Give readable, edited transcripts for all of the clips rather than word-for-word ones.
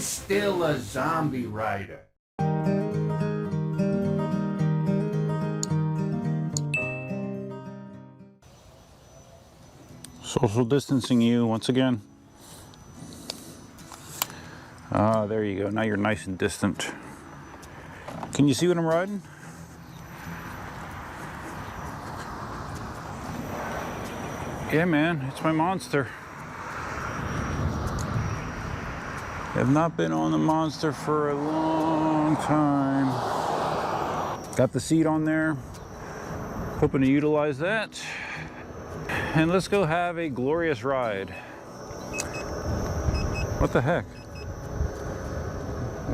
He's still a zombie rider. Social distancing you once again. Ah, there you go. Now you're nice and distant. Can you see what I'm riding? Yeah, man, it's my monster. Have not been on the monster for a long time. Got the seat on there. Hoping to utilize that. And let's go have a glorious ride. What the heck?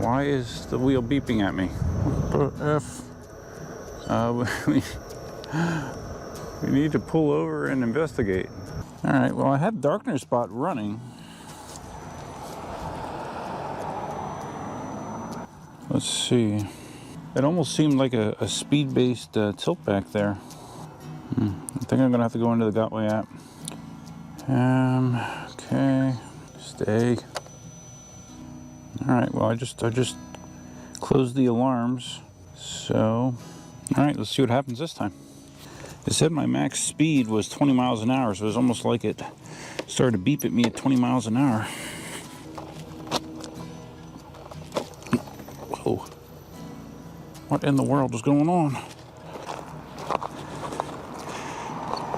Why is the wheel beeping at me? What the F? We need to pull over and investigate. All right, well, I had darkness spot running. Let's see. It almost seemed like a speed-based tilt back there. I think I'm gonna have to go into the Gotway app. Okay, stay. All right, well, I just closed the alarms. So, all right, let's see what happens this time. It said my max speed was 20 miles an hour, so it was almost like it started to beep at me at 20 miles an hour. Whoa. What in the world is going on?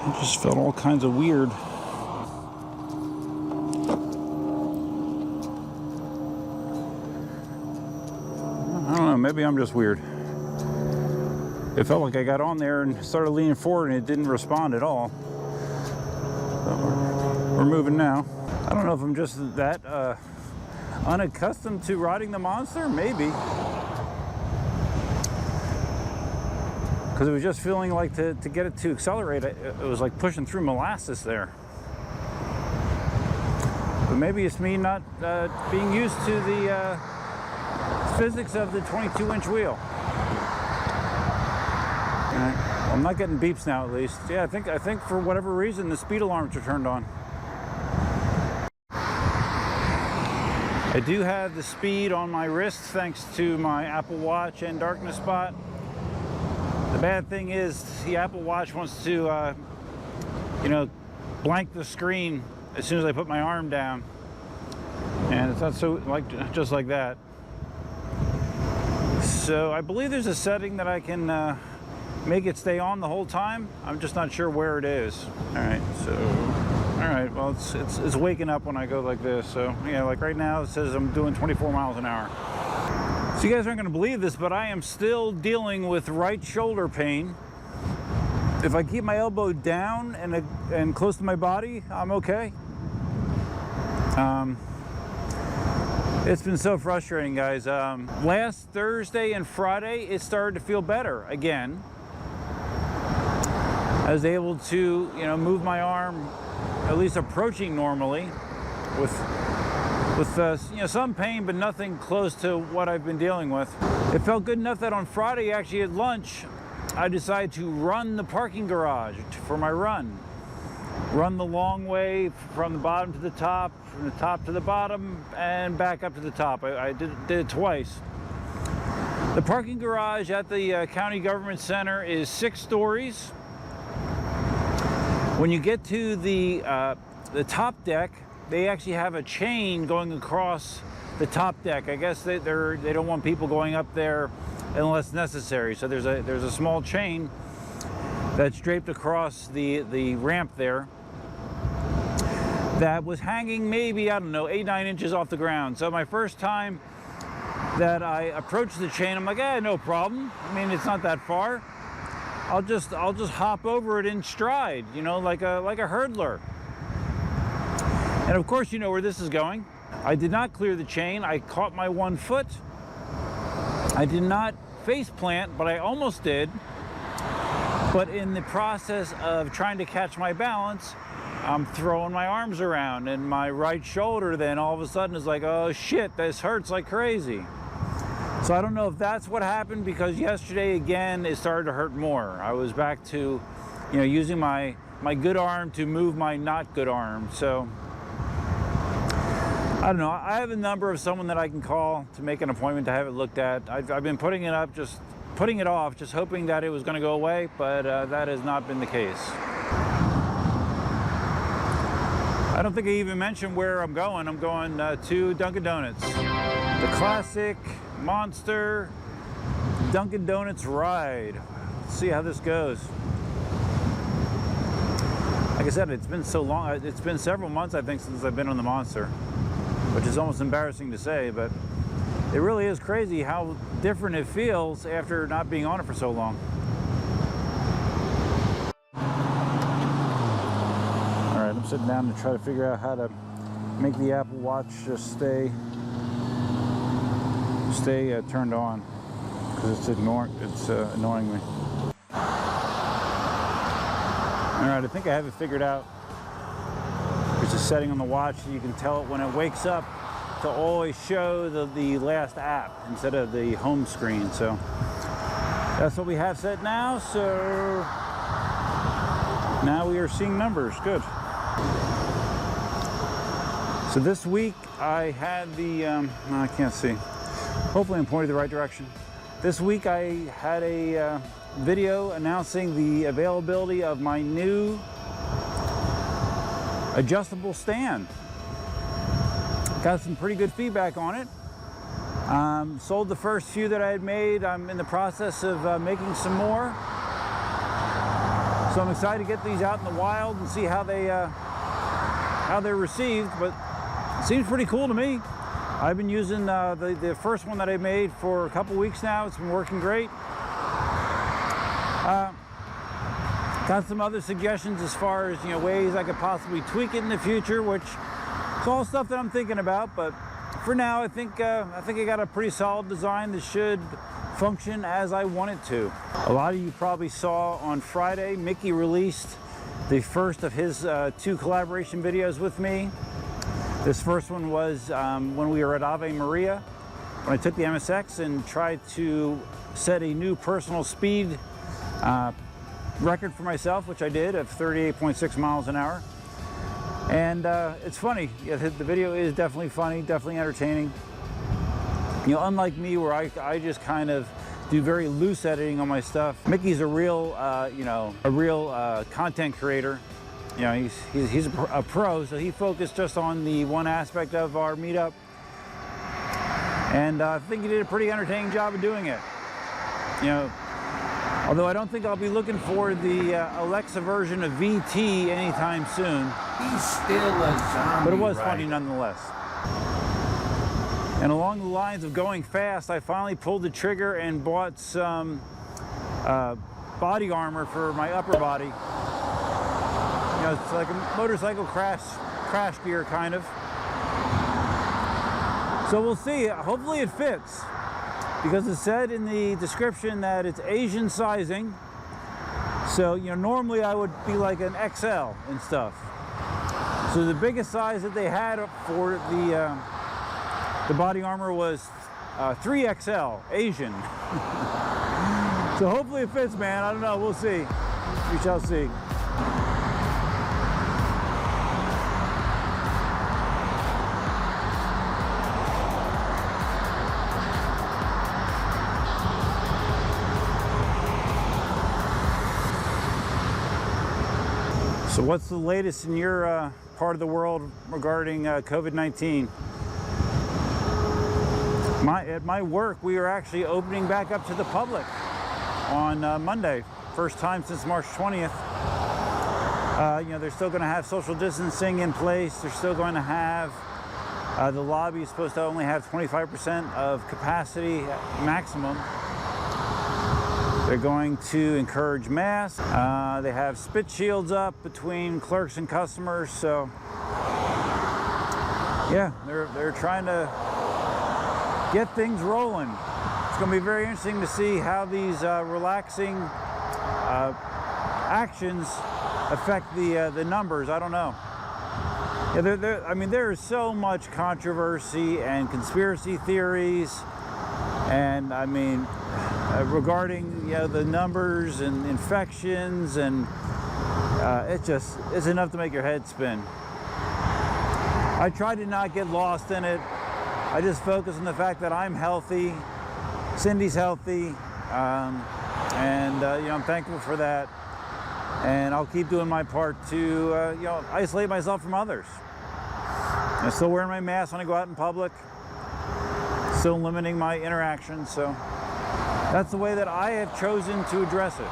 It just felt all kinds of weird. I don't know, maybe I'm just weird. It felt like I got on there and started leaning forward and it didn't respond at all. But we're moving now. I don't know if I'm just that unaccustomed to riding the monster, maybe. Because it was just feeling like to get it to accelerate, it was like pushing through molasses there. But maybe it's me not being used to the physics of the 22-inch wheel. Well, I'm not getting beeps now, at least. Yeah, I think for whatever reason the speed alarms are turned on. I do have the speed on my wrist thanks to my Apple Watch and darkness spot. The bad thing is the Apple Watch wants to, you know, blank the screen as soon as I put my arm down, and it's not so just like that. So I believe there's a setting that I can make it stay on the whole time. I'm just not sure where it is. All right, so well, it's waking up when I go like this. So yeah, like right now it says I'm doing 24 miles an hour. So you guys aren't going to believe this, but I am still dealing with right shoulder pain. If I keep my elbow down and close to my body, I'm okay. It's been so frustrating, guys. Last Thursday and Friday, it started to feel better again. I was able to, you know, move my arm at least approaching normally with you know, some pain, but nothing close to what I've been dealing with. It felt good enough that on Friday, actually at lunch, I decided to run the parking garage for my run. Run the long way from the bottom to the top, from the top to the bottom, and back up to the top. I did it twice. The parking garage at the county government center is 6 stories. When you get to the top deck, they actually have a chain going across the top deck. I guess they don't want people going up there unless necessary. So there's a small chain that's draped across the ramp there that was hanging maybe, I don't know, 8-9 inches off the ground. So my first time that I approached the chain, I'm like, no problem. I mean, it's not that far. I'll just hop over it in stride, you know, like a hurdler. And of course, you know where this is going. I did not clear the chain. I caught my one foot. I did not face plant, but I almost did. But in the process of trying to catch my balance, I'm throwing my arms around, and my right shoulder then all of a sudden is like, oh shit, this hurts like crazy. So I don't know if that's what happened, because yesterday again it started to hurt more. I was back to, you know, using my good arm to move my not good arm. So I don't know. I have a number of someone that I can call to make an appointment to have it looked at. I've been putting it off, just hoping that it was going to go away, but that has not been the case. I don't think I even mentioned where I'm going. I'm going to Dunkin' Donuts. The classic monster Dunkin' Donuts ride. Let's see how this goes. Like I said, it's been so long. It's been several months, I think, since I've been on the Monster, which is almost embarrassing to say, but it really is crazy how different it feels after not being on it for so long. All right, I'm sitting down to try to figure out how to make the Apple Watch just stay turned on, because it's annoying me. All right, I think I have it figured out. There's a setting on the watch so you can tell it when it wakes up to always show the last app instead of the home screen. So that's what we have set now. So now we are seeing numbers. Good. So this week I had the, I can't see. Hopefully I'm pointing the right direction. This week I had a video announcing the availability of my new adjustable stand. Got some pretty good feedback on it. Sold the first few that I had made. I'm in the process of making some more. So I'm excited to get these out in the wild and see how they're received, but it seems pretty cool to me. I've been using the first one that I made for a couple weeks now. It's been working great. Got some other suggestions as far as ways I could possibly tweak it in the future, which is all stuff that I'm thinking about. But for now, I think I got a pretty solid design that should function as I want it to. A lot of you probably saw on Friday, Mickey released the first of his 2 collaboration videos with me. This first one was when we were at Ave Maria, when I took the MSX and tried to set a new personal speed record for myself, which I did, of 38.6 miles an hour. And it's funny. The video is definitely funny, definitely entertaining. Unlike me, where I just kind of do very loose editing on my stuff. Mickey's a real, content creator. He's a pro, so he focused just on the one aspect of our meetup. And I think he did a pretty entertaining job of doing it. Although I don't think I'll be looking for the Alexa version of VT anytime soon. He's still a zombie. But it was funny nonetheless. And along the lines of going fast, I finally pulled the trigger and bought some body armor for my upper body. It's like a motorcycle crash gear kind of. So we'll see. Hopefully it fits, because it said in the description that it's Asian sizing. So normally I would be like an XL and stuff. So the biggest size that they had for the body armor was 3XL Asian. So hopefully it fits, man. I don't know. We'll see. We shall see. So what's the latest in your part of the world regarding COVID-19? At my work, we are actually opening back up to the public on Monday. First time since March 20th. They're still going to have social distancing in place. They're still going to have, the lobby is supposed to only have 25% of capacity maximum. They're going to encourage masks. They have spit shields up between clerks and customers. So yeah, they're trying to get things rolling. It's going to be very interesting to see how these relaxing actions affect the numbers. I don't know. Yeah, I mean, there is so much controversy and conspiracy theories, and I mean, regarding the numbers and infections, and it's enough to make your head spin. I try to not get lost in it. I just focus on the fact that I'm healthy, Cindy's healthy, and you know, I'm thankful for that. And I'll keep doing my part to you know, isolate myself from others. I'm still wearing my mask when I go out in public, still limiting my interactions, so that's the way that I have chosen to address it.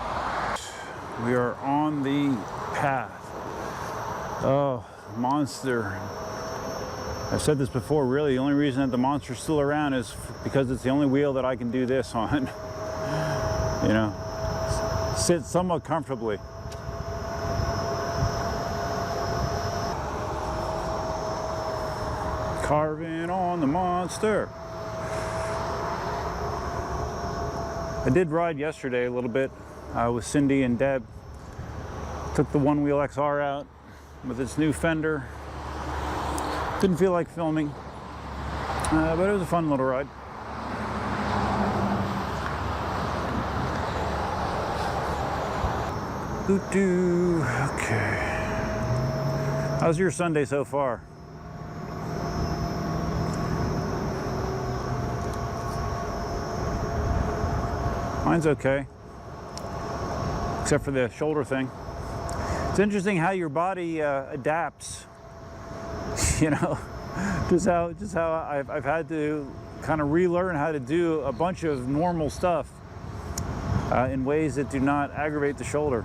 We are on the path. Oh, monster. I've said this before, really, the only reason that the monster's still around is because it's the only wheel that I can do this on. You know, sit somewhat comfortably. Carving on the monster. I did ride yesterday a little bit with Cindy and Deb. Took the one wheel XR out with its new fender. Didn't feel like filming, but it was a fun little ride. Okay. How's your Sunday so far? Mine's okay, except for the shoulder thing. It's interesting how your body adapts. You know, just how I've had to kind of relearn how to do a bunch of normal stuff in ways that do not aggravate the shoulder.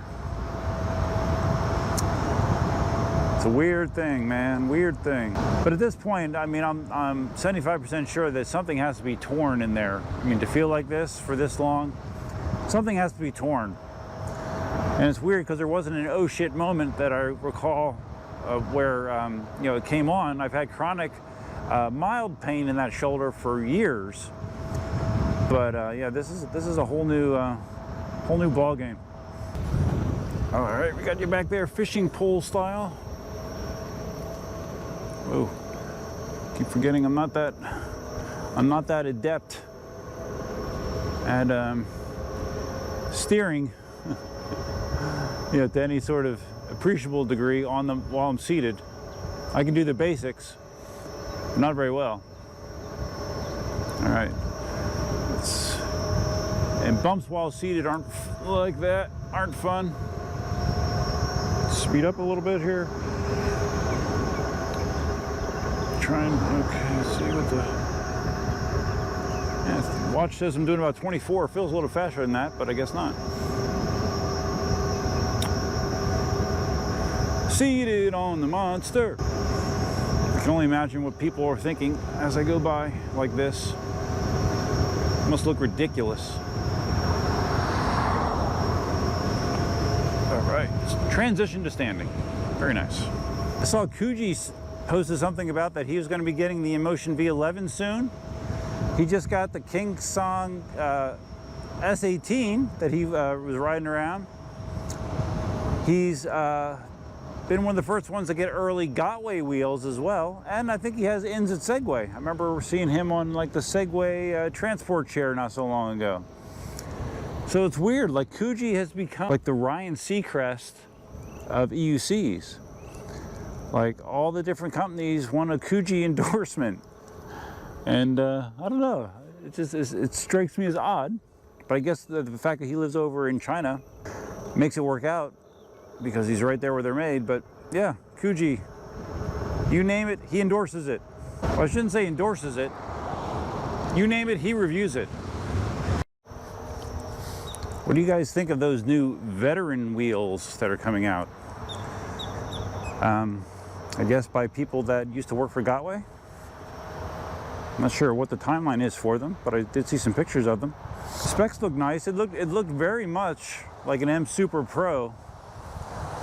It's a weird thing, man, weird thing. But at this point, I mean, I'm 75% sure that something has to be torn in there. I mean, to feel like this for this long, something has to be torn. And it's weird because there wasn't an oh shit moment that I recall where you know, it came on. I've had chronic mild pain in that shoulder for years, but yeah, this is a whole new ball game. All right, we got you back there, fishing pole style. Oh, keep forgetting I'm not that adept at steering. You know, to any sort of appreciable degree on them while I'm seated. I can do the basics, but not very well. All right, and bumps while seated aren't like that, aren't fun. Speed up a little bit here. Try and, okay, let's see what the, yeah, the watch says I'm doing about 24. It feels a little faster than that, but I guess not. Seated on the monster. I can only imagine what people are thinking as I go by like this. It must look ridiculous. All right, transition to standing. Very nice. I saw Kuji posted something about that he was going to be getting the Inmotion V11 soon. He just got the KingSong S18 that he was riding around. He's been one of the first ones to get early Gotway wheels as well, and I think he has ins at Segway. I remember seeing him on like the Segway transport chair not so long ago. So it's weird, like Kuji has become like the Ryan Seacrest of EUCs. Like all the different companies want a Kuji endorsement, and I don't know, it strikes me as odd, but I guess the fact that he lives over in China makes it work out, because he's right there where they're made. But yeah, Kuji, you name it, he endorses it. Well, I shouldn't say endorses it. You name it, he reviews it. What do you guys think of those new veteran wheels that are coming out? I guess by people that used to work for Gotway. I'm not sure what the timeline is for them, but I did see some pictures of them. The specs look nice. It looked very much like an M Super Pro,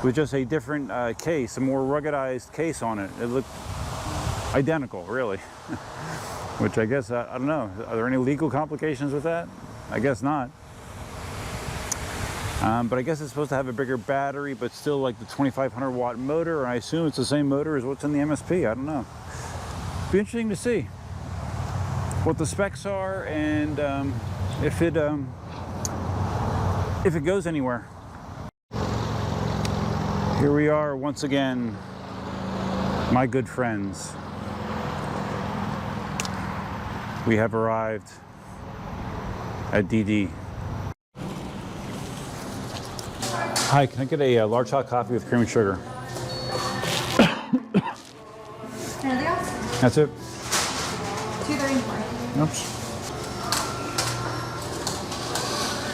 with just a different case, a more ruggedized case on it. It looked identical, really. Which I guess, I don't know, are there any legal complications with that? I guess not. But I guess it's supposed to have a bigger battery, but still like the 2,500 watt motor, and I assume it's the same motor as what's in the MSP, I don't know. Be interesting to see what the specs are, and if it goes anywhere. Here we are once again, my good friends. We have arrived at DD. Hi, can I get a large hot coffee with cream and sugar? Anything else? That's it. 234. Oops.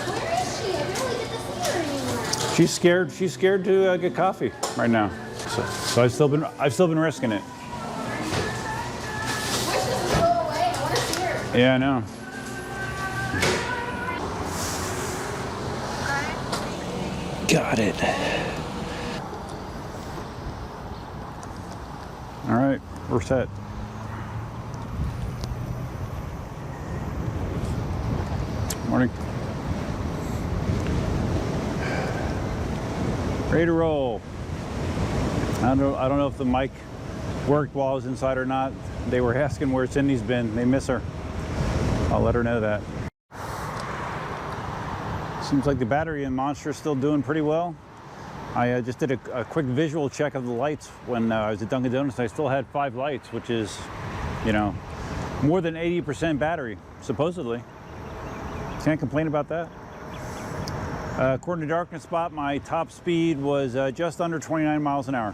Where is she? I barely get to see her anymore. She's scared. She's scared to get coffee right now. So I've still been risking it. Wish this would go away. I want to see her. Yeah, I know. Got it. All right, we're set. Morning. Ready to roll. I don't know if the mic worked while I was inside or not. They were asking where Cindy's been. They miss her. I'll let her know that. Seems like the battery in Monster is still doing pretty well. I just did a quick visual check of the lights when I was at Dunkin' Donuts. I still had 5 lights, which is, you know, more than 80% battery, supposedly. Can't complain about that. According to Darkness Spot, my top speed was just under 29 miles an hour.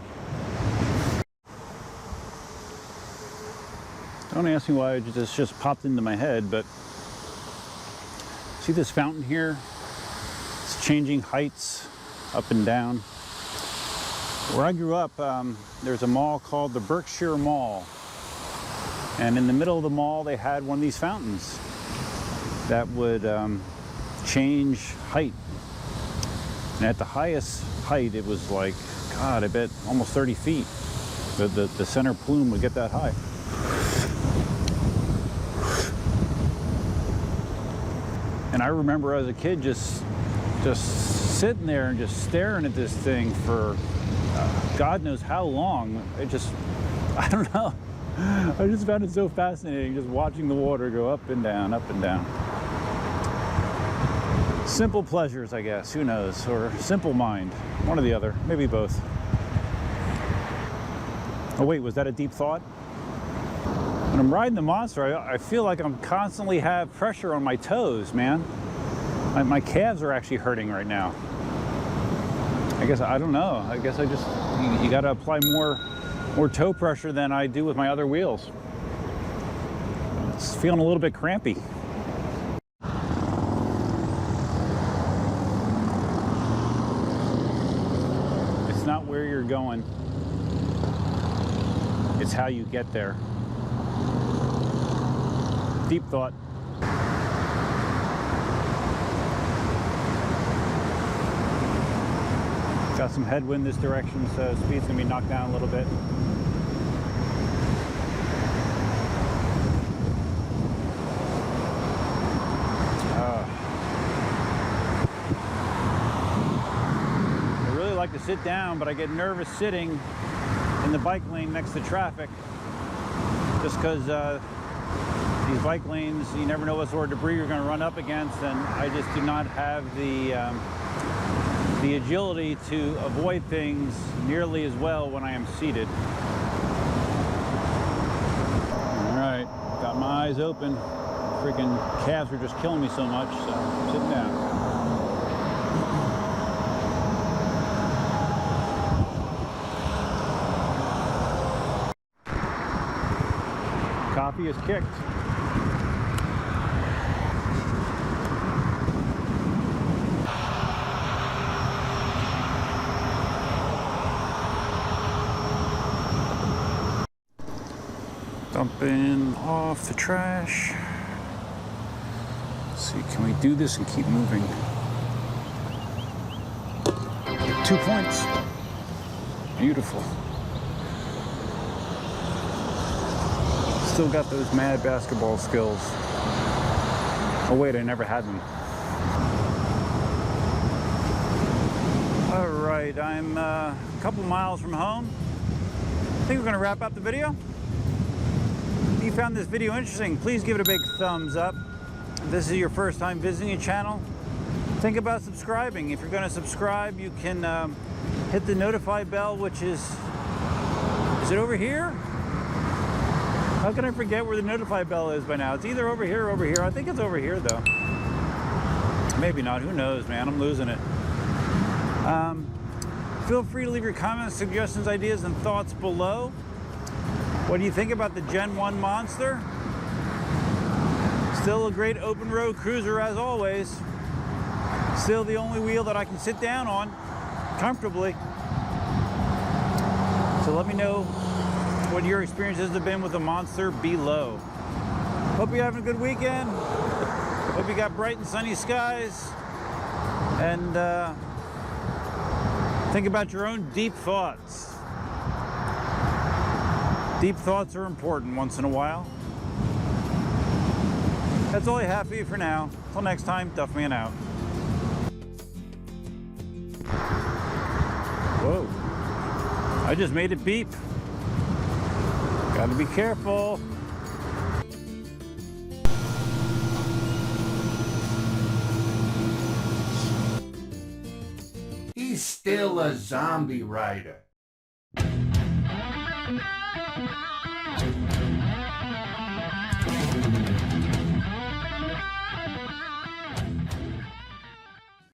Don't ask me why this just popped into my head, but see this fountain here? It's changing heights up and down. Where I grew up, there's a mall called the Berkshire Mall. And in the middle of the mall, they had one of these fountains that would change height. And at the highest height, it was like, God, I bet almost 30 feet. The center plume would get that high. And I remember as a kid just sitting there and just staring at this thing for God knows how long. I don't know. I just found it so fascinating just watching the water go up and down, up and down. Simple pleasures, I guess, who knows, or simple mind, one or the other, maybe both. Oh wait, was that a deep thought? When I'm riding the Monster, I feel like I'm constantly have pressure on my toes, man. My calves are actually hurting right now. I guess, I don't know, I guess I just, you gotta apply more toe pressure than I do with my other wheels. It's feeling a little bit crampy. It's not where you're going, it's how you get there. Deep thought. Got some headwind this direction, so speed's gonna be knocked down a little bit. I really like to sit down, but I get nervous sitting in the bike lane next to traffic, just because these bike lanes, you never know what sort of debris you're going to run up against, and I just do not have the agility to avoid things nearly as well when I am seated. All right, got my eyes open. Freaking calves are just killing me so much, so I'm sitting down. Coffee is kicked. Dumping off the trash. Let's see, can we do this and keep moving? 2 points. Beautiful. Still got those mad basketball skills. Oh wait, I never had them. All right, I'm a couple miles from home. I think we're gonna wrap up the video. If you found this video interesting, please give it a big thumbs up. If this is your first time visiting the channel, think about subscribing. If you're gonna subscribe, you can hit the notify bell, which is it over here? How can I forget where the notify bell is by now? It's either over here or over here. I think it's over here though. Maybe not. Who knows, man? I'm losing it. Feel free to leave your comments, suggestions, ideas, and thoughts below. What do you think about the Gen 1 Monster? Still a great open road cruiser as always. Still the only wheel that I can sit down on comfortably. So let me know what your experiences have been with the Monster below. Hope you're having a good weekend. Hope you got bright and sunny skies. And think about your own deep thoughts. Deep thoughts are important once in a while. That's all I have for you for now. Till next time, Duffman out. Whoa. I just made it beep. Gotta be careful. He's still a zombie rider.